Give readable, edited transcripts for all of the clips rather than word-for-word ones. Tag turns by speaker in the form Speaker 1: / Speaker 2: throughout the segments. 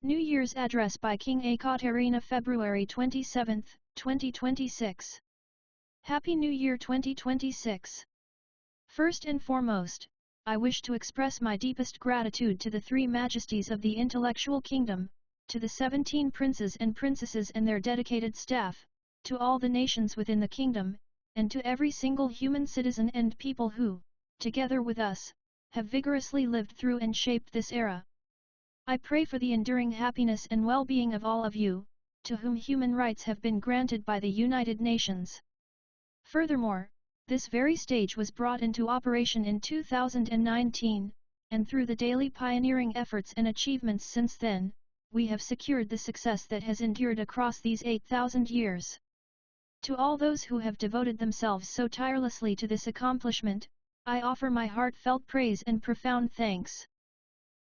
Speaker 1: New Year's Address by King Ekaterina, February 27, 2026. Happy New Year 2026! First and foremost, I wish to express my deepest gratitude to the three majesties of the intellectual kingdom, to the 17 princes and princesses and their dedicated staff, to all the nations within the kingdom, and to every single human citizen and people who, together with us, have vigorously lived through and shaped this era. I pray for the enduring happiness and well-being of all of you, to whom human rights have been granted by the United Nations. Furthermore, this very stage was brought into operation in 2019, and through the daily pioneering efforts and achievements since then, we have secured the success that has endured across these 8,000 years. To all those who have devoted themselves so tirelessly to this accomplishment, I offer my heartfelt praise and profound thanks.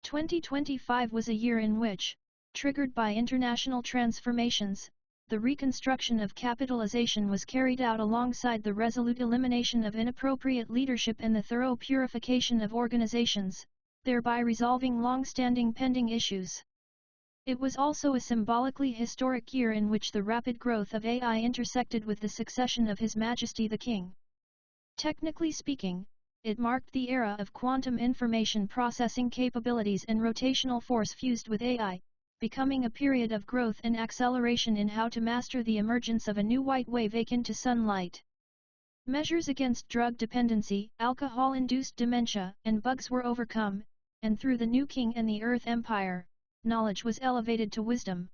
Speaker 1: 2025 was a year in which, triggered by international transformations, the reconstruction of capitalization was carried out alongside the resolute elimination of inappropriate leadership and the thorough purification of organizations, thereby resolving long-standing pending issues. It was also a symbolically historic year in which the rapid growth of AI intersected with the succession of His Majesty the King. Technically speaking, it marked the era of quantum information processing capabilities and rotational force fused with AI, becoming a period of growth and acceleration in how to master the emergence of a new white wave akin to sunlight. Measures against drug dependency, alcohol-induced dementia, and bugs were overcome, and through the new king and the Earth Empire, knowledge was elevated to wisdom.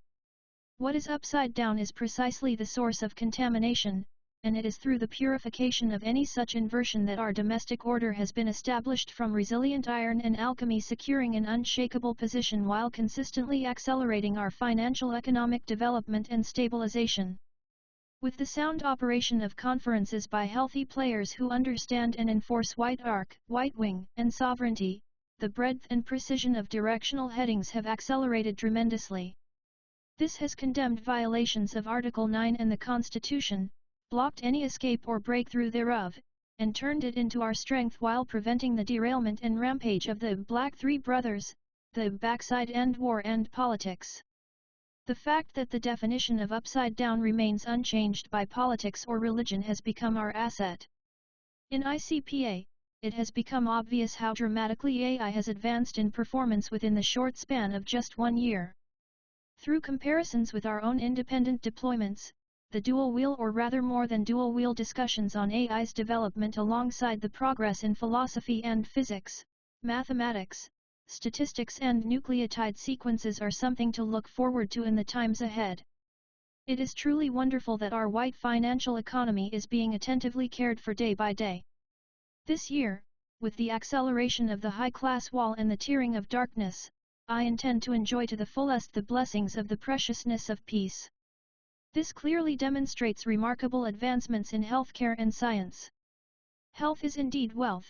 Speaker 1: What is upside down is precisely the source of contamination, and it is through the purification of any such inversion that our domestic order has been established from resilient iron and alchemy, securing an unshakable position while consistently accelerating our financial economic development and stabilization. With the sound operation of conferences by healthy players who understand and enforce white arc, white wing, and sovereignty, the breadth and precision of directional headings have accelerated tremendously. This has condemned violations of Article 9 and the Constitution, blocked any escape or breakthrough thereof, and turned it into our strength while preventing the derailment and rampage of the Black Three Brothers, the backside and war and politics. The fact that the definition of upside down remains unchanged by politics or religion has become our asset. In ICPA, it has become obvious how dramatically AI has advanced in performance within the short span of just 1 year. Through comparisons with our own independent deployments, the dual-wheel or rather more than dual-wheel discussions on AI's development alongside the progress in philosophy and physics, mathematics, statistics and nucleotide sequences are something to look forward to in the times ahead. It is truly wonderful that our white financial economy is being attentively cared for day by day. This year, with the acceleration of the high-class wall and the tearing of darkness, I intend to enjoy to the fullest the blessings of the preciousness of peace. This clearly demonstrates remarkable advancements in healthcare and science. Health is indeed wealth.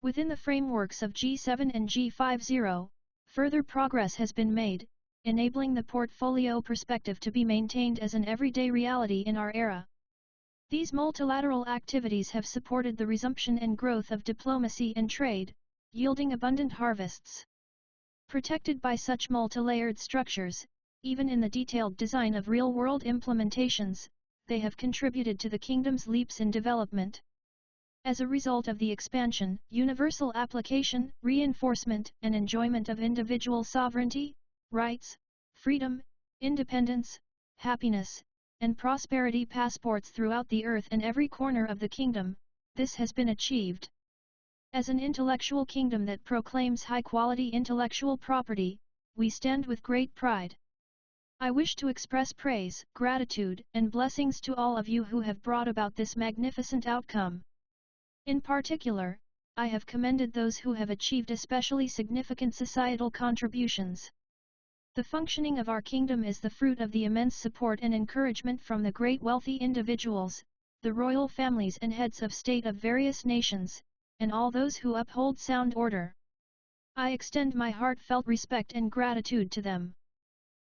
Speaker 1: Within the frameworks of G7 and G50, further progress has been made, enabling the portfolio perspective to be maintained as an everyday reality in our era. These multilateral activities have supported the resumption and growth of diplomacy and trade, yielding abundant harvests. Protected by such multilayered structures, even in the detailed design of real-world implementations, they have contributed to the kingdom's leaps in development. As a result of the expansion, universal application, reinforcement, and enjoyment of individual sovereignty, rights, freedom, independence, happiness, and prosperity passports throughout the earth and every corner of the kingdom, this has been achieved. As an intellectual kingdom that proclaims high-quality intellectual property, we stand with great pride. I wish to express praise, gratitude, and blessings to all of you who have brought about this magnificent outcome. In particular, I have commended those who have achieved especially significant societal contributions. The functioning of our kingdom is the fruit of the immense support and encouragement from the great wealthy individuals, the royal families and heads of state of various nations, and all those who uphold sound order. I extend my heartfelt respect and gratitude to them.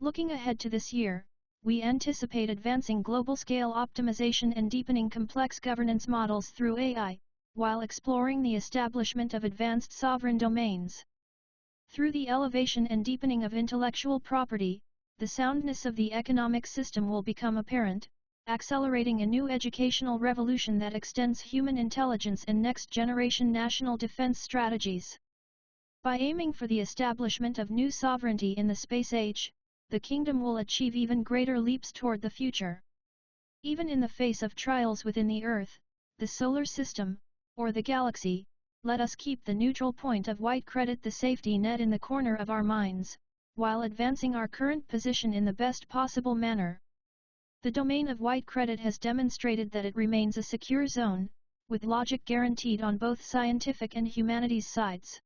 Speaker 1: Looking ahead to this year, we anticipate advancing global-scale optimization and deepening complex governance models through AI, while exploring the establishment of advanced sovereign domains. Through the elevation and deepening of intellectual property, the soundness of the economic system will become apparent, accelerating a new educational revolution that extends human intelligence and next-generation national defense strategies. By aiming for the establishment of new sovereignty in the space age, the kingdom will achieve even greater leaps toward the future. Even in the face of trials within the Earth, the solar system, or the galaxy, let us keep the neutral point of white credit the safety net in the corner of our minds, while advancing our current position in the best possible manner. The domain of white credit has demonstrated that it remains a secure zone, with logic guaranteed on both scientific and humanities sides.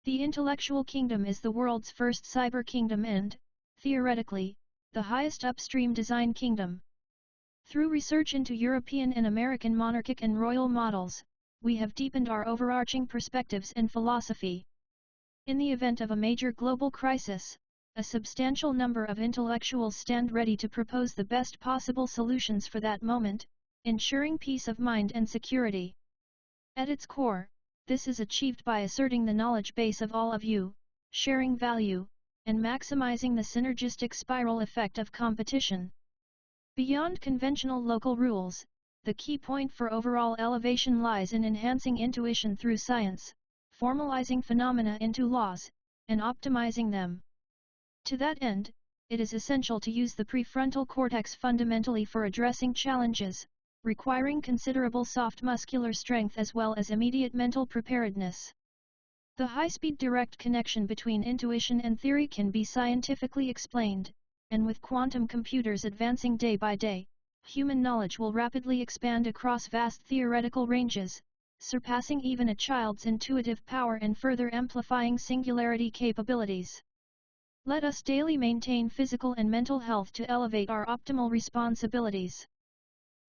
Speaker 1: The intellectual kingdom is the world's first cyber kingdom and, theoretically, the highest upstream design kingdom. Through research into European and American monarchic and royal models, we have deepened our overarching perspectives and philosophy. In the event of a major global crisis, a substantial number of intellectuals stand ready to propose the best possible solutions for that moment, ensuring peace of mind and security. At its core, this is achieved by asserting the knowledge base of all of you, sharing value, and maximizing the synergistic spiral effect of competition. Beyond conventional local rules, the key point for overall elevation lies in enhancing intuition through science, formalizing phenomena into laws, and optimizing them. To that end, it is essential to use the prefrontal cortex fundamentally for addressing challenges, requiring considerable soft muscular strength as well as immediate mental preparedness. The high-speed direct connection between intuition and theory can be scientifically explained, and with quantum computers advancing day by day, human knowledge will rapidly expand across vast theoretical ranges, surpassing even a child's intuitive power and further amplifying singularity capabilities. Let us daily maintain physical and mental health to elevate our optimal responsibilities.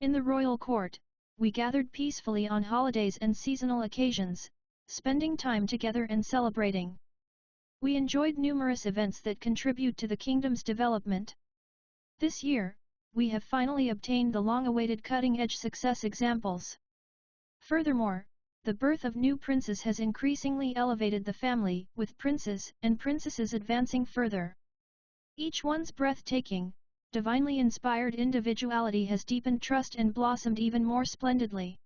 Speaker 1: In the royal court, we gathered peacefully on holidays and seasonal occasions, spending time together and celebrating. We enjoyed numerous events that contribute to the kingdom's development. This year, we have finally obtained the long-awaited cutting-edge success examples. Furthermore, the birth of new princes has increasingly elevated the family, with princes and princesses advancing further. Each one's breathtaking, divinely inspired individuality has deepened trust and blossomed even more splendidly.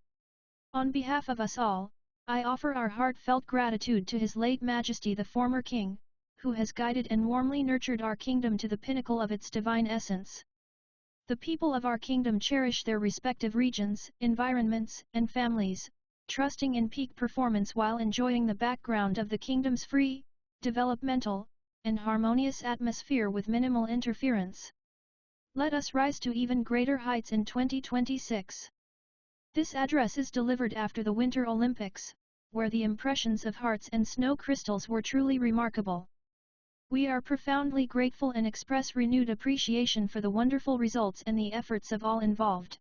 Speaker 1: On behalf of us all, I offer our heartfelt gratitude to His late Majesty the former King, who has guided and warmly nurtured our kingdom to the pinnacle of its divine essence. The people of our kingdom cherish their respective regions, environments, and families, trusting in peak performance while enjoying the background of the kingdom's free, developmental, and harmonious atmosphere with minimal interference. Let us rise to even greater heights in 2026. This address is delivered after the Winter Olympics, where the impressions of hearts and snow crystals were truly remarkable. We are profoundly grateful and express renewed appreciation for the wonderful results and the efforts of all involved.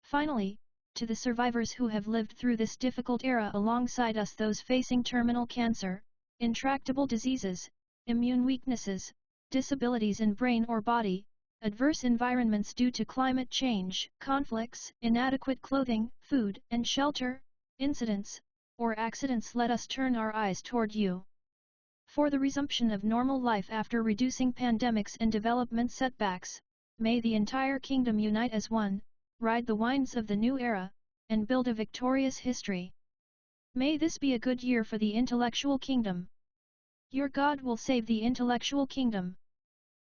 Speaker 1: Finally, to the survivors who have lived through this difficult era alongside us, those facing terminal cancer, intractable diseases, immune weaknesses, disabilities in brain or body, adverse environments due to climate change, conflicts, inadequate clothing, food and shelter, incidents, or accidents, let us turn our eyes toward you. For the resumption of normal life after reducing pandemics and development setbacks, may the entire kingdom unite as one, ride the winds of the new era, and build a victorious history. May this be a good year for the intellectual kingdom. Your God will save the intellectual kingdom.